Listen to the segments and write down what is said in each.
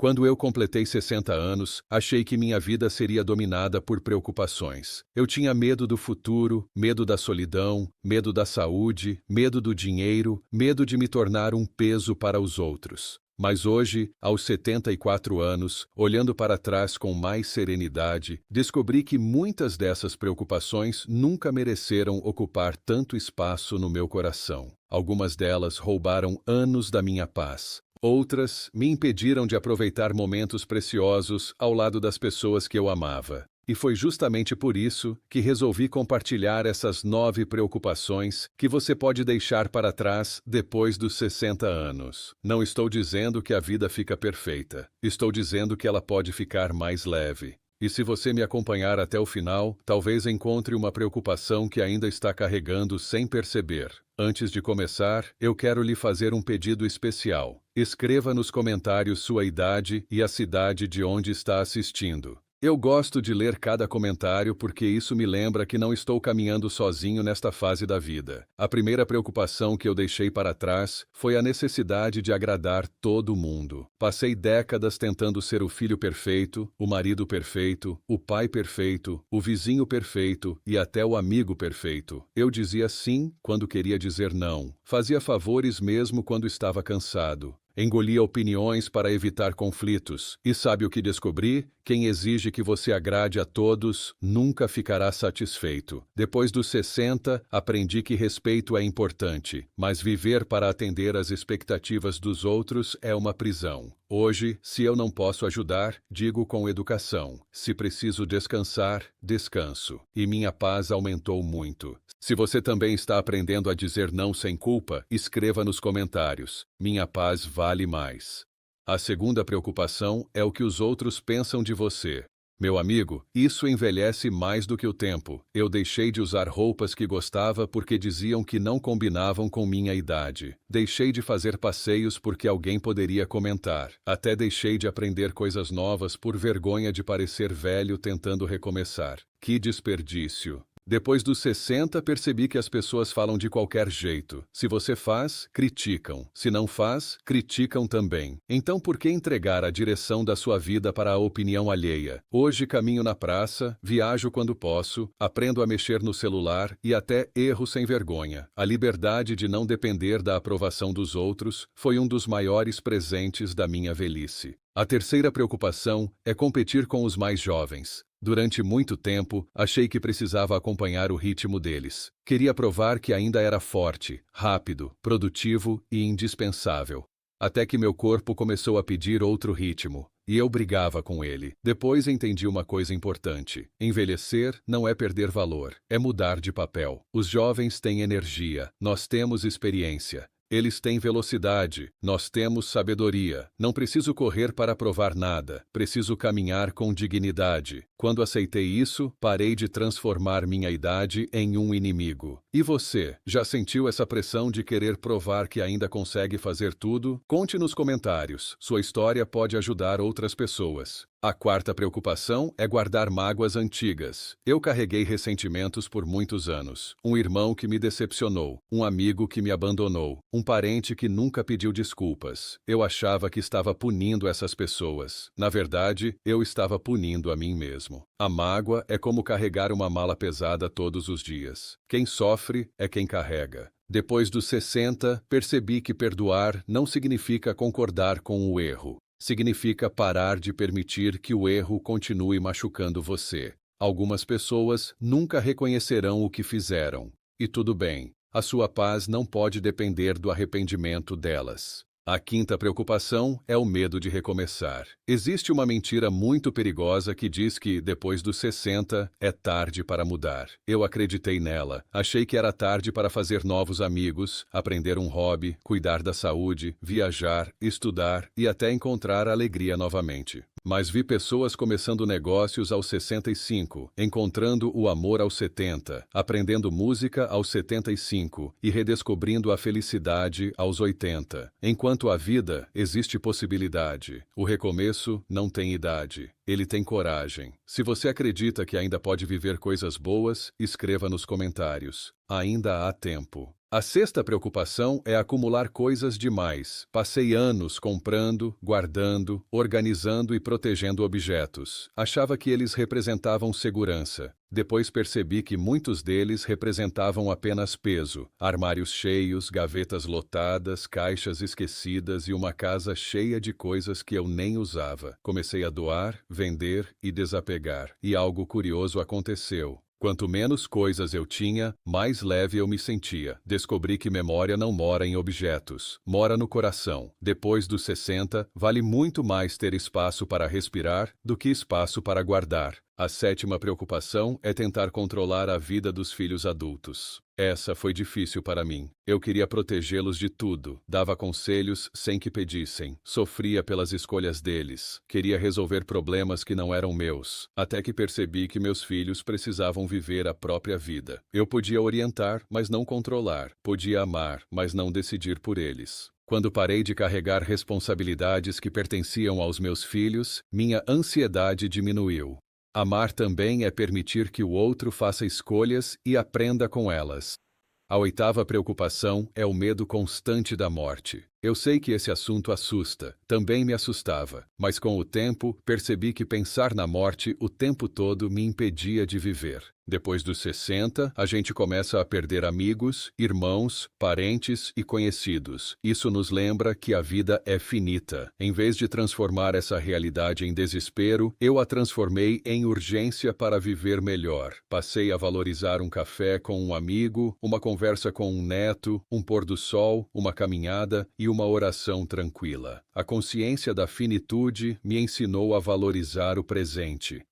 Quando eu completei 60 anos, achei que minha vida seria dominada por preocupações. Eu tinha medo do futuro, medo da solidão, medo da saúde, medo do dinheiro, medo de me tornar um peso para os outros. Mas hoje, aos 74 anos, olhando para trás com mais serenidade, descobri que muitas dessas preocupações nunca mereceram ocupar tanto espaço no meu coração. Algumas delas roubaram anos da minha paz. Outras me impediram de aproveitar momentos preciosos ao lado das pessoas que eu amava. E foi justamente por isso que resolvi compartilhar essas 9 preocupações que você pode deixar para trás depois dos 60 anos. Não estou dizendo que a vida fica perfeita. Estou dizendo que ela pode ficar mais leve. E se você me acompanhar até o final, talvez encontre uma preocupação que ainda está carregando sem perceber. Antes de começar, eu quero lhe fazer um pedido especial. Escreva nos comentários sua idade e a cidade de onde está assistindo. Eu gosto de ler cada comentário porque isso me lembra que não estou caminhando sozinho nesta fase da vida. A primeira preocupação que eu deixei para trás foi a necessidade de agradar todo mundo. Passei décadas tentando ser o filho perfeito, o marido perfeito, o pai perfeito, o vizinho perfeito e até o amigo perfeito. Eu dizia sim quando queria dizer não. Fazia favores mesmo quando estava cansado. Engolia opiniões para evitar conflitos. E sabe o que descobri? Quem exige que você agrade a todos nunca ficará satisfeito. Depois dos 60, aprendi que respeito é importante, mas viver para atender às expectativas dos outros é uma prisão. Hoje, se eu não posso ajudar, digo com educação. Se preciso descansar, descanso. E minha paz aumentou muito. Se você também está aprendendo a dizer não sem culpa, escreva nos comentários. Minha paz vale mais. A segunda preocupação é o que os outros pensam de você. Meu amigo, isso envelhece mais do que o tempo. Eu deixei de usar roupas que gostava porque diziam que não combinavam com minha idade. Deixei de fazer passeios porque alguém poderia comentar. Até deixei de aprender coisas novas por vergonha de parecer velho tentando recomeçar. Que desperdício! Depois dos 60, percebi que as pessoas falam de qualquer jeito. Se você faz, criticam. Se não faz, criticam também. Então por que entregar a direção da sua vida para a opinião alheia? Hoje caminho na praça, viajo quando posso, aprendo a mexer no celular e até erro sem vergonha. A liberdade de não depender da aprovação dos outros foi um dos maiores presentes da minha velhice. A terceira preocupação é competir com os mais jovens. Durante muito tempo, achei que precisava acompanhar o ritmo deles. Queria provar que ainda era forte, rápido, produtivo e indispensável. Até que meu corpo começou a pedir outro ritmo, e eu brigava com ele. Depois entendi uma coisa importante. Envelhecer não é perder valor, é mudar de papel. Os jovens têm energia, nós temos experiência. Eles têm velocidade, nós temos sabedoria. Não preciso correr para provar nada, preciso caminhar com dignidade. Quando aceitei isso, parei de transformar minha idade em um inimigo. E você, já sentiu essa pressão de querer provar que ainda consegue fazer tudo? Conte nos comentários, sua história pode ajudar outras pessoas. A quarta preocupação é guardar mágoas antigas. Eu carreguei ressentimentos por muitos anos. Um irmão que me decepcionou, um amigo que me abandonou, um parente que nunca pediu desculpas. Eu achava que estava punindo essas pessoas. Na verdade, eu estava punindo a mim mesmo. A mágoa é como carregar uma mala pesada todos os dias. Quem sofre é quem carrega. Depois dos 60, percebi que perdoar não significa concordar com o erro. Significa parar de permitir que o erro continue machucando você. Algumas pessoas nunca reconhecerão o que fizeram. E tudo bem, a sua paz não pode depender do arrependimento delas. A quinta preocupação é o medo de recomeçar. Existe uma mentira muito perigosa que diz que, depois dos 60, é tarde para mudar. Eu acreditei nela. Achei que era tarde para fazer novos amigos, aprender um hobby, cuidar da saúde, viajar, estudar e até encontrar a alegria novamente. Mas vi pessoas começando negócios aos 65, encontrando o amor aos 70, aprendendo música aos 75 e redescobrindo a felicidade aos 80. Enquanto há vida, existe possibilidade. O recomeço não tem idade. Ele tem coragem. Se você acredita que ainda pode viver coisas boas, escreva nos comentários. Ainda há tempo. A sexta preocupação é acumular coisas demais. Passei anos comprando, guardando, organizando e protegendo objetos. Achava que eles representavam segurança. Depois percebi que muitos deles representavam apenas peso. Armários cheios, gavetas lotadas, caixas esquecidas e uma casa cheia de coisas que eu nem usava. Comecei a doar, vender e desapegar. E algo curioso aconteceu. Quanto menos coisas eu tinha, mais leve eu me sentia. Descobri que memória não mora em objetos, mora no coração. Depois dos 60, vale muito mais ter espaço para respirar do que espaço para guardar. A sétima preocupação é tentar controlar a vida dos filhos adultos. Essa foi difícil para mim. Eu queria protegê-los de tudo, dava conselhos sem que pedissem, sofria pelas escolhas deles, queria resolver problemas que não eram meus, até que percebi que meus filhos precisavam viver a própria vida. Eu podia orientar, mas não controlar, podia amar, mas não decidir por eles. Quando parei de carregar responsabilidades que pertenciam aos meus filhos, minha ansiedade diminuiu. Amar também é permitir que o outro faça escolhas e aprenda com elas. A oitava preocupação é o medo constante da morte. Eu sei que esse assunto assusta, também me assustava, mas com o tempo percebi que pensar na morte o tempo todo me impedia de viver. Depois dos 60, a gente começa a perder amigos, irmãos, parentes e conhecidos. Isso nos lembra que a vida é finita. Em vez de transformar essa realidade em desespero, eu a transformei em urgência para viver melhor. Passei a valorizar um café com um amigo, uma conversa com um neto, um pôr do sol, uma caminhada e uma oração tranquila. A consciência da finitude me ensinou a valorizar o presente.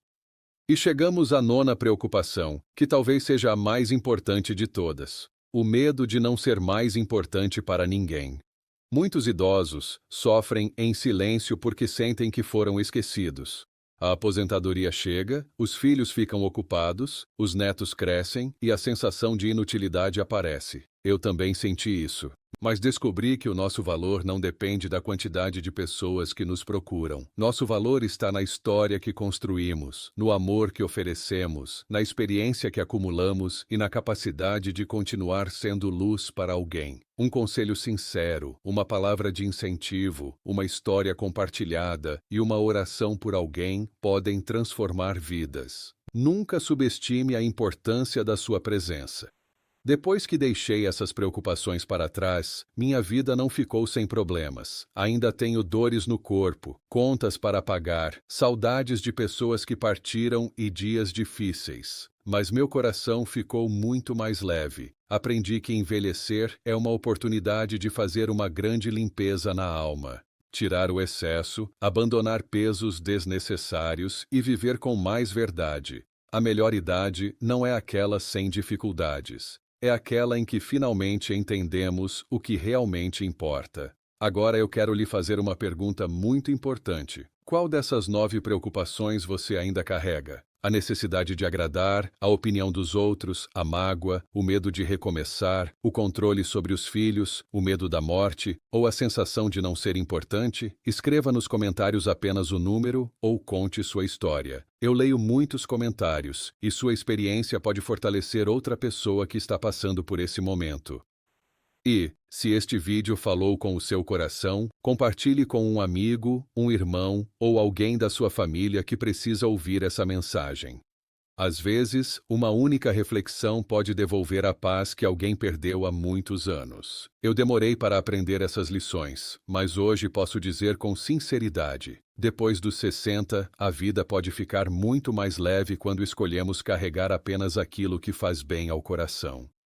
E chegamos à nona preocupação, que talvez seja a mais importante de todas: o medo de não ser mais importante para ninguém. Muitos idosos sofrem em silêncio porque sentem que foram esquecidos. A aposentadoria chega, os filhos ficam ocupados, os netos crescem e a sensação de inutilidade aparece. Eu também senti isso. Mas descobri que o nosso valor não depende da quantidade de pessoas que nos procuram. Nosso valor está na história que construímos, no amor que oferecemos, na experiência que acumulamos e na capacidade de continuar sendo luz para alguém. Um conselho sincero, uma palavra de incentivo, uma história compartilhada e uma oração por alguém podem transformar vidas. Nunca subestime a importância da sua presença. Depois que deixei essas preocupações para trás, minha vida não ficou sem problemas. Ainda tenho dores no corpo, contas para pagar, saudades de pessoas que partiram e dias difíceis. Mas meu coração ficou muito mais leve. Aprendi que envelhecer é uma oportunidade de fazer uma grande limpeza na alma. Tirar o excesso, abandonar pesos desnecessários e viver com mais verdade. A melhor idade não é aquela sem dificuldades. É aquela em que finalmente entendemos o que realmente importa. Agora eu quero lhe fazer uma pergunta muito importante. Qual dessas 9 preocupações você ainda carrega? A necessidade de agradar, a opinião dos outros, a mágoa, o medo de recomeçar, o controle sobre os filhos, o medo da morte ou a sensação de não ser importante? Escreva nos comentários apenas o número ou conte sua história. Eu leio muitos comentários e sua experiência pode fortalecer outra pessoa que está passando por esse momento. E, se este vídeo falou com o seu coração, compartilhe com um amigo, um irmão ou alguém da sua família que precisa ouvir essa mensagem. Às vezes, uma única reflexão pode devolver a paz que alguém perdeu há muitos anos. Eu demorei para aprender essas lições, mas hoje posso dizer com sinceridade: depois dos 60, a vida pode ficar muito mais leve quando escolhemos carregar apenas aquilo que faz bem ao coração.